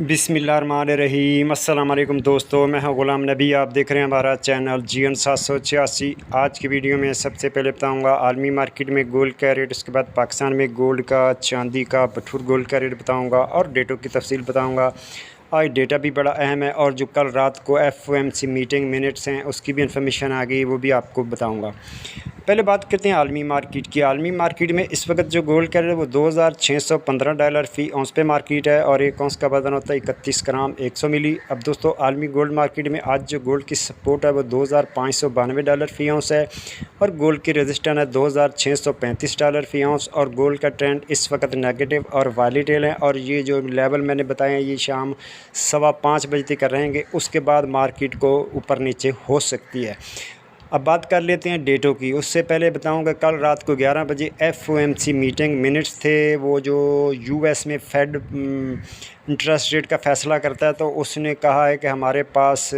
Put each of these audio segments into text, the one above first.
बिस्मिल्लाहिर्रहमानिर्रहीम। अस्सलाम वालेकुम दोस्तों, मैं हूं ग़ुलाम नबी। आप देख रहे हैं हमारा चैनल GN 786। आज की वीडियो में सबसे पहले बताऊंगा आलमी मार्केट में गोल्ड का रेट, उसके बाद पाकिस्तान में गोल्ड का, चांदी का, बटूर गोल्ड का रेट बताऊंगा और डेटों की तफसील बताऊंगा। आज डेटा भी बड़ा अहम है और जो कल रात को FOMC मीटिंग मिनट्स हैं उसकी भी इन्फॉर्मेशन आ गई, वो भी आपको बताऊँगा। पहले बात करते हैं आलमी मार्केट की। आलमी मार्केट में इस वक्त जो गोल्ड का रेट है वो $2615 फ़ी औंस पे मार्केट है और एक औंस का वज़न होता है 31 ग्राम 100 मिली। अब दोस्तों आलमी गोल्ड मार्केट में आज जो गोल्ड की सपोर्ट है वो $2592 फ़ी औंस है और गोल्ड की रेजिस्टेंस है $2635 फ़ी औंस और गोल्ड का ट्रेंड इस वक्त नेगेटिव और वॉलेटाइल है और ये जो लेवल मैंने बताए हैं ये शाम 5:15 बजे तक रहेंगे, उसके बाद मार्केट को ऊपर नीचे हो सकती है। अब बात कर लेते हैं डेटों की। उससे पहले बताऊंगा कल रात को 11 बजे FOMC मीटिंग मिनट्स थे। वो जो US में फेड इंटरेस्ट रेट का फ़ैसला करता है, तो उसने कहा है कि हमारे पास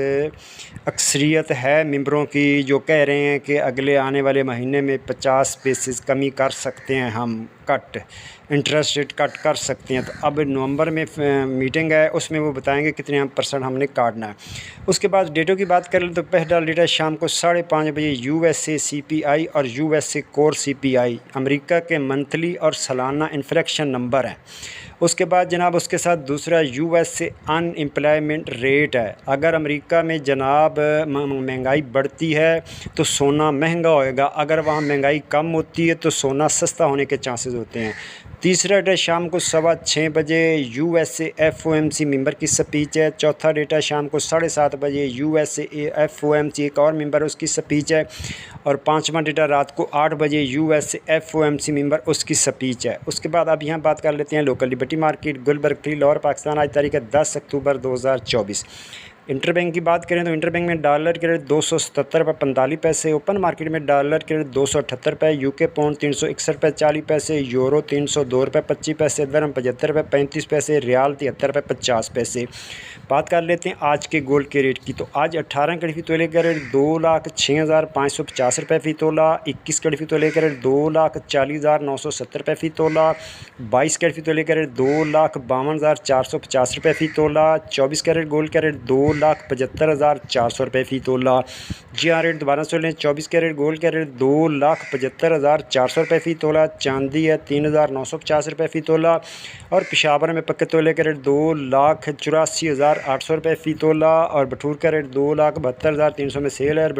अक्सरियत है मेंबरों की जो कह रहे हैं कि अगले आने वाले महीने में 50 बेसिस कमी कर सकते हैं, हम कट इंटरेस्ट रेट कट कर सकते हैं। तो अब नवंबर में मीटिंग है, उसमें वो बताएंगे कितने हम % हमने काटना है। उसके बाद डेटों की बात करें तो पहला डेटा शाम को 5:30 बजे USA CPI और USA कोर CPI अमेरिका के मंथली और सालाना इन्फ्लेक्शन नंबर हैं। उसके बाद जनाब उसके साथ दूसरा USA अनएम्प्लॉयमेंट रेट है। अगर अमेरिका में जनाब महंगाई बढ़ती है तो सोना महंगा होएगा, अगर वहाँ महंगाई कम होती है तो सोना सस्ता होने के चांसेस होते हैं। तीसरा डेटा शाम को 6:15 बजे USA FOMC मेंबर की स्पीच है। चौथा डेटा शाम को 7:30 बजे USA FOMC एक और मेंबर उसकी स्पीच है और पांचवा डेटा रात को 8 बजे USA FOMC मेंबर उसकी स्पीच है। उसके बाद अब यहाँ बात कर लेते हैं local Liberty Market Gulberg free Lahore Pakistan. आज तारीख है 10 अक्टूबर 2024। इंटरबैंक की बात करें तो इंटरबैंक में डॉलर के रेट $277.45, ओपन मार्केट में डॉलर के रेट $278, UK पौंड $361.40, यूरो $302.25, दरम $75.35, रियाल $73.50। बात कर लेते हैं आज के गोल्ड के रेट की। तो आज 18 कैरेट फ़ी तोले का रेट $2,06,550 फ़ी तोला, 21 कैरेट फ़ी तोले का रेट $2,40,970 फ़ी तोला, 22 कैरेट फ़ी तोले का रेट $2,52,450 फ़ी तोला, 24 कैरेट गोल्ड का रेट $2,75,400 फ़ी तोला। जी हाँ, रेट दोबारा सुन लें। 24 कैरेट गोल्ड का रेट $2,75,400 फ़ी तोला, चांदी है $3,950 फ़ी तोला और पेशावर में पक्के तोले का रेट $2,84,800 फ़ी तोला और बटूर का रेट $2,72,300 में सेल है।